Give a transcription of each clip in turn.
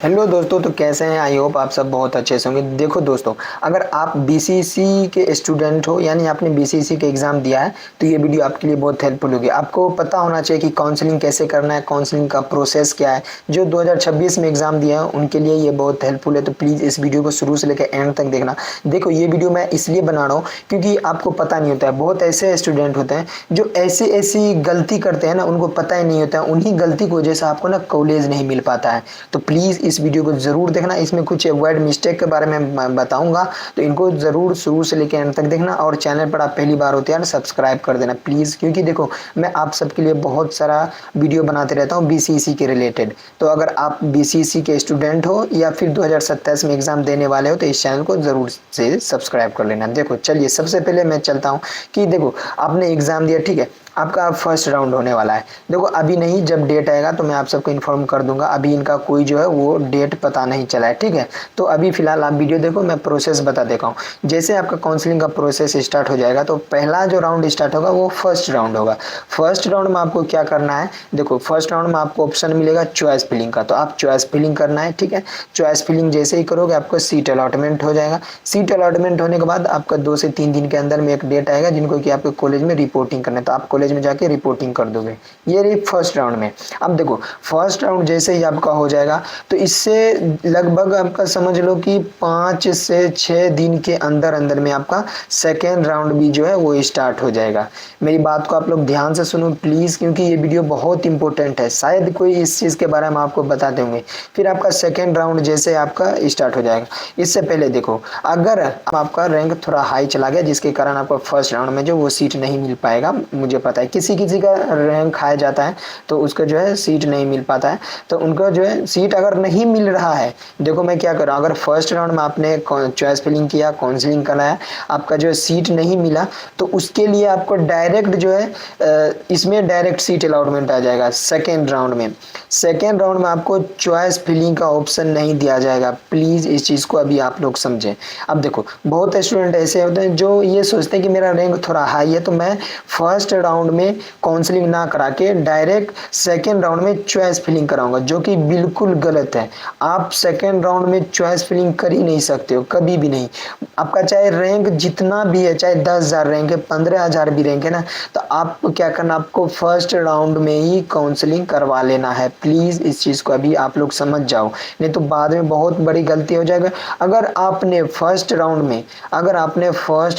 Hello दोस्तों, तो कैसे हैं? आई होप आप सब बहुत अच्छे से होंगे। देखो दोस्तों, अगर आप बीसीसी के स्टूडेंट हो यानी आपने बीसीसी के एग्जाम दिया है तो ये वीडियो आपके लिए बहुत हेल्पफुल होगी। आपको पता होना चाहिए कि काउंसलिंग कैसे करना है, काउंसलिंग का प्रोसेस क्या है। जो 2026 में एग्जाम दिया है उनके लिए ये बहुत हेल्पफुल है, तो प्लीज़ इस वीडियो को शुरू से लेकर एंड तक देखना। देखो, ये वीडियो मैं इसलिए बना रहा हूँ क्योंकि आपको पता नहीं होता है, बहुत ऐसे स्टूडेंट होते हैं जो ऐसी ऐसी गलती करते हैं ना, उनको पता ही नहीं होता है। उन्हीं गलती की वजह से आपको ना कॉलेज नहीं मिल पाता है। तो प्लीज़ इस वीडियो को ज़रूर देखना, इसमें कुछ वर्ड मिस्टेक के बारे में मैं बताऊंगा, तो इनको ज़रूर शुरू से लेकर एंड तक देखना। और चैनल पर आप पहली बार होते हैं सब्सक्राइब कर देना प्लीज़, क्योंकि देखो मैं आप सबके लिए बहुत सारा वीडियो बनाते रहता हूँ बीसीसी के रिलेटेड। तो अगर आप बीसीसी के स्टूडेंट हो या फिर 2027 में एग्ज़ाम देने वाले हो तो इस चैनल को ज़रूर से सब्सक्राइब कर लेना। देखो चलिए, सबसे पहले मैं चलता हूँ कि देखो आपने एग्ज़ाम दिया, ठीक है, आपका फर्स्ट राउंड होने वाला है। देखो अभी नहीं, जब डेट आएगा तो मैं आप सबको इन्फॉर्म कर दूंगा। अभी इनका कोई जो है वो डेट पता नहीं चला है, ठीक है। तो अभी फिलहाल आप वीडियो देखो, मैं प्रोसेस बता देता हूँ। जैसे आपका काउंसलिंग का प्रोसेस स्टार्ट हो जाएगा तो पहला जो राउंड स्टार्ट होगा वो फर्स्ट राउंड होगा। फर्स्ट राउंड में आपको क्या करना है, देखो फर्स्ट राउंड में आपको ऑप्शन मिलेगा चॉइस फिलिंग का, तो आप चॉइस फिलिंग करना है, ठीक है। चॉइस फिलिंग जैसे ही करोगे आपको सीट अलॉटमेंट हो जाएगा। सीट अलॉटमेंट होने के बाद आपका 2 से 3 दिन के अंदर में एक डेट आएगा जिनको कि आपके कॉलेज में रिपोर्टिंग करना है, तो आप कॉलेज में जाके रिपोर्टिंग कर दोगे। ये रही फर्स्ट राउंड में। अब देखो फर्स्ट राउंड जैसे ही आपका हो जाएगा तो इससे लगभग आपका समझ लो कि 5 से 6 दिन के अंदर अंदर में आपका सेकेंड राउंड भी जो है वो स्टार्ट हो जाएगा। मेरी बात को आप लोग ध्यान से सुनो प्लीज, क्योंकि ये वीडियो बहुत इंपॉर्टेंट है, शायद कोई इस चीज के बारे में आपको बताते होंगे। फिर आपका सेकेंड राउंड जैसे आपका स्टार्ट हो जाएगा। इससे पहले देखो, अगर आपका रैंक थोड़ा हाई चला गया जिसके कारण आपको फर्स्ट राउंड में जो वो सीट नहीं मिल पाएगा, मुझे पता है किसी किसी का रैंक हाई जाता है तो उसका जो है सीट नहीं मिल पाता है, तो उनका जो है सीट अगर नहीं मिल रहा है, देखो मैं क्या करूँ, अगर फर्स्ट राउंड में आपने चॉइस फिलिंग किया, काउंसलिंग कराया, आपका जो है सीट नहीं मिला, तो उसके लिए आपको डायरेक्ट जो है इसमें डायरेक्ट सीट अलॉटमेंट आ जाएगा सेकेंड राउंड में। सेकेंड राउंड में आपको चॉइस फिलिंग का ऑप्शन नहीं दिया जाएगा, प्लीज इस चीज को अभी आप लोग समझें। अब देखो बहुत स्टूडेंट ऐसे होते हैं जो ये सोचते हैं कि मेरा रैंक थोड़ा हाई है तो मैं फर्स्ट राउंड में काउंसलिंग ना करा के डायरेक्ट सेकेंड राउंड में चॉइस फिलिंग कराऊंगा, जो कि बिल्कुल गलत है। आप सेकेंड राउंड में चॉइस फिलिंग कर ही नहीं सकते हो, कभी भी नहीं। आपका चाहे रैंक जितना भी है, चाहे 10,000 रैंक है, 15,000 भी रैंक है ना, तो आपको क्या करना, आपको फर्स्ट राउंड में ही काउंसलिंग करवा लेना है। प्लीज इस चीज को अभी आप लोग समझ जाओ, नहीं तो बाद में बहुत बड़ी गलती हो जाएगा। अगर आपने फर्स्ट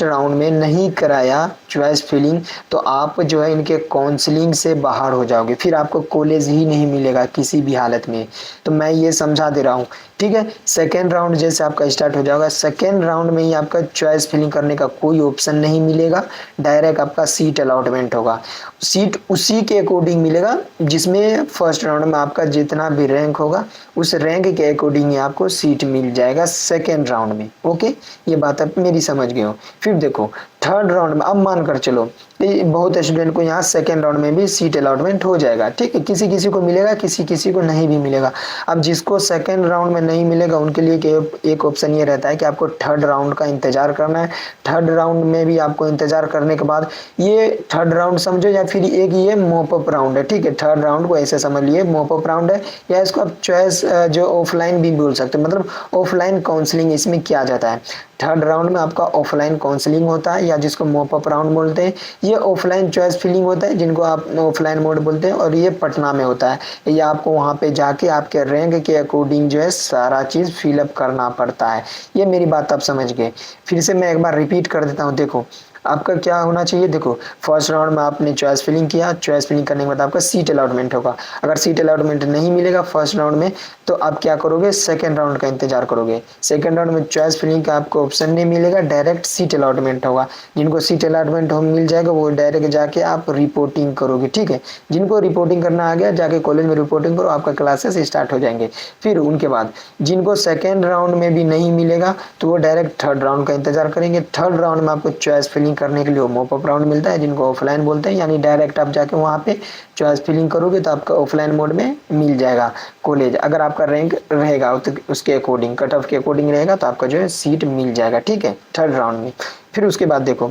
राउंड में नहीं कराया चॉइस फिलिंग तो आप जो है इनके काउंसलिंग से बाहर हो जाओगे, फिर आपको कॉलेज ही नहीं मिलेगा किसी भी हालत में। तो मैं ये समझा दे रहा हूँ, ठीक है। सेकेंड राउंड जैसे आपका स्टार्ट हो जाएगा, सेकेंड राउंड में ही आपका चॉइस फिलिंग करने का कोई ऑप्शन नहीं मिलेगा, डायरेक्ट आपका सीट अलॉटमेंट होगा। सीट उसी के अकॉर्डिंग मिलेगा जिसमें फर्स्ट राउंड में आपका जितना भी रैंक होगा उस रैंक के अकॉर्डिंग ही आपको सीट मिल जाएगा सेकेंड राउंड में। ओके, ये बात आप मेरी समझ गए हो। फिर देखो थर्ड राउंड में, अब मान कर चलो कि बहुत स्टूडेंट को यहाँ सेकेंड राउंड में भी सीट अलॉटमेंट हो जाएगा, ठीक है। किसी किसी को मिलेगा, किसी किसी को नहीं भी मिलेगा। अब जिसको सेकेंड राउंड में नहीं मिलेगा उनके लिए एक ऑप्शन ये रहता है कि आपको थर्ड राउंड का इंतजार करना है। थर्ड राउंड में भी आपको इंतजार करने के बाद, ये थर्ड राउंड समझो या फिर एक ये मोप अप राउंड है, ठीक है। थर्ड राउंड को ऐसे समझ लिए मोप अप राउंड है, या इसको आप चॉइस जो ऑफलाइन भी बोल सकते हो, मतलब ऑफलाइन काउंसलिंग इसमें किया जाता है। थर्ड राउंड में आपका ऑफलाइन काउंसलिंग होता है या जिसको मोप अप राउंड बोलते हैं। ये ऑफलाइन चॉइस फिलिंग होता है जिनको आप ऑफलाइन मोड बोलते हैं, और ये पटना में होता है। ये आपको वहां पे जाके आपके रैंक के अकॉर्डिंग जो है सारा चीज फिलअप करना पड़ता है। ये मेरी बात आप समझ गए। फिर से मैं एक बार रिपीट कर देता हूँ। देखो आपका क्या होना चाहिए, देखो फर्स्ट राउंड में आपने चॉइस फिलिंग किया, चॉइस फिलिंग करने के बाद आपका सीट अलॉटमेंट होगा। अगर सीट अलॉटमेंट नहीं मिलेगा फर्स्ट राउंड में तो आप क्या करोगे, सेकंड राउंड का इंतजार करोगे। सेकंड राउंड में चॉइस फिलिंग का आपको ऑप्शन नहीं मिलेगा, डायरेक्ट सीट अलॉटमेंट होगा। जिनको सीट अलॉटमेंट हो मिल जाएगा वो डायरेक्ट जाके आप रिपोर्टिंग करोगे, ठीक है। जिनको रिपोर्टिंग करना आ गया जाके कॉलेज में रिपोर्टिंग करो, आपका क्लासेस स्टार्ट हो जाएंगे। फिर उनके बाद जिनको सेकेंड राउंड में भी नहीं मिलेगा तो वो डायरेक्ट थर्ड राउंड का इंतजार करेंगे। थर्ड राउंड में आपको चॉइस फिलिंग करने के लिए मोप अप राउंड मिलता है जिनको ऑफलाइन बोलते हैं, यानी डायरेक्ट आप जाके वहां पे चॉइस फिलिंग करोगे तो आपका ऑफलाइन मोड में मिल जाएगा कॉलेज। अगर आपका रैंक रहेगा तो उसके अकॉर्डिंग, कट ऑफ के अकॉर्डिंग रहेगा तो आपका जो है सीट मिल जाएगा, ठीक है, थर्ड राउंड में। फिर उसके बाद देखो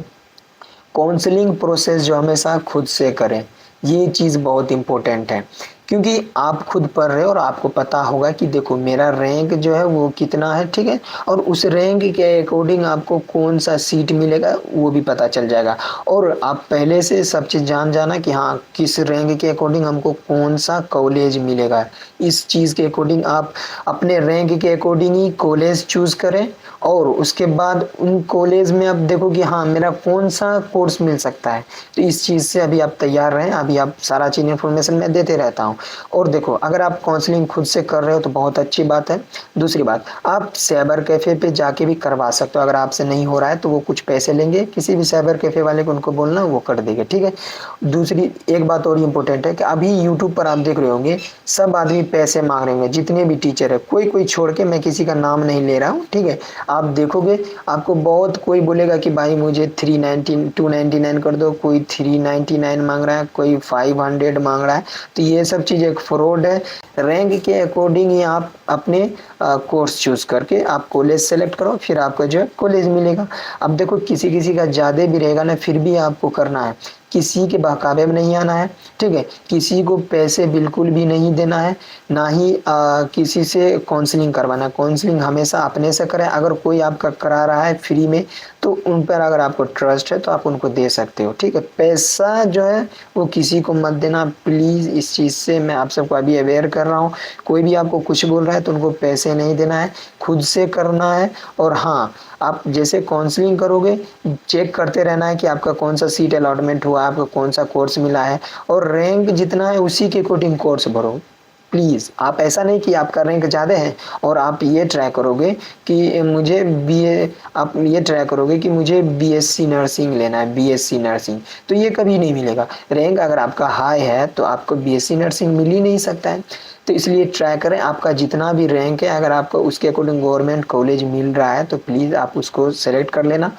काउंसलिंग प्रोसेस जो हमेशा खुद से करें, ये चीज बहुत इंपॉर्टेंट है। क्योंकि आप खुद पढ़ रहे हो और आपको पता होगा कि देखो मेरा रैंक जो है वो कितना है, ठीक है, और उस रैंक के अकॉर्डिंग आपको कौन सा सीट मिलेगा वो भी पता चल जाएगा। और आप पहले से सब चीज़ जान जाना कि हाँ किस रैंक के अकॉर्डिंग हमको कौन सा कॉलेज मिलेगा। इस चीज़ के अकॉर्डिंग आप अपने रैंक के अकॉर्डिंग ही कॉलेज चूज करें, और उसके बाद उन कॉलेज में आप देखो कि हाँ मेरा कौन सा कोर्स मिल सकता है। तो इस चीज़ से अभी आप तैयार रहें, अभी आप सारा चीज़ इन्फॉर्मेशन मैं देते रहता हूँ। और देखो अगर आप काउंसलिंग खुद से कर रहे हो तो बहुत अच्छी बात है। दूसरी बात, आप साइबर कैफ़े पे जाके भी करवा सकते हो। अगर आपसे नहीं हो रहा है तो वो कुछ पैसे लेंगे, किसी भी साइबर कैफ़े वाले को उनको बोलना वो कर देंगे, ठीक है। दूसरी एक बात और इम्पोर्टेंट है कि अभी यूट्यूब पर आप देख रहे होंगे सब आदमी पैसे मांग रहे होंगे, जितने भी टीचर है, कोई कोई छोड़ के, मैं किसी का नाम नहीं ले रहा हूँ, ठीक है। आप देखोगे आपको बहुत कोई बोलेगा कि भाई मुझे 390 299 कर दो, कोई 399 मांग रहा है, कोई 500 मांग रहा है। तो ये सब चीज़ एक फ्रॉड है। रैंक के अकॉर्डिंग ही आप अपने कोर्स चूज करके आप कॉलेज सेलेक्ट करो, फिर आपको जो है कॉलेज मिलेगा। अब देखो किसी किसी का ज़्यादा भी रहेगा ना, फिर भी आपको करना है, किसी के बहकावे में नहीं आना है, ठीक है। किसी को पैसे बिल्कुल भी नहीं देना है, ना ही किसी से काउंसलिंग करवाना। काउंसलिंग हमेशा अपने से करें। अगर कोई आपका करा रहा है फ्री में तो उन पर अगर आपको ट्रस्ट है तो आप उनको दे सकते हो, ठीक है। पैसा जो है वो किसी को मत देना प्लीज़। इस चीज़ से मैं आप सबको अभी अवेयर कर रहा हूँ। कोई भी आपको कुछ बोल रहा है तो उनको पैसे नहीं देना है, खुद से करना है। और हाँ, आप जैसे काउंसलिंग करोगे चेक करते रहना है कि आपका कौन सा सीट अलॉटमेंट हुआ, आपको कौन सा कोर्स मिला है, और रैंक जितना है उसी के अकॉर्डिंग कोर्स भरो प्लीज़। आप ऐसा नहीं कि आपका रैंक ज़्यादा है और आप ये ट्राई करोगे कि मुझे बीए, आप ये ट्राई करोगे कि मुझे बीएससी नर्सिंग लेना है, बीएससी नर्सिंग, तो ये कभी नहीं मिलेगा। रैंक अगर आपका हाई है तो आपको बीएससी नर्सिंग मिल ही नहीं सकता है। तो इसलिए ट्राई करें, आपका जितना भी रैंक है अगर आपको उसके अकॉर्डिंग गवर्नमेंट कॉलेज मिल रहा है तो प्लीज़ आप उसको सेलेक्ट कर लेना।